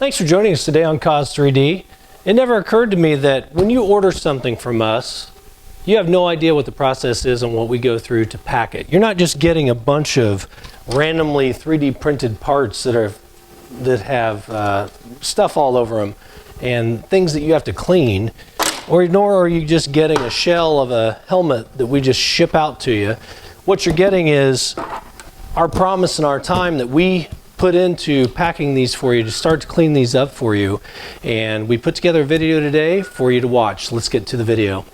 Thanks for joining us today on Coz3D. It never occurred to me that when you order something from us, you have no idea what the process is and what we go through to pack it. You're not just getting a bunch of randomly 3D printed parts that have stuff all over them and things that you have to clean, nor are you just getting a shell of a helmet that we just ship out to you. What you're getting is our promise and our time that we put into packing these for you to start to clean these up for you. And we put together a video today for you to watch. Let's get to the video.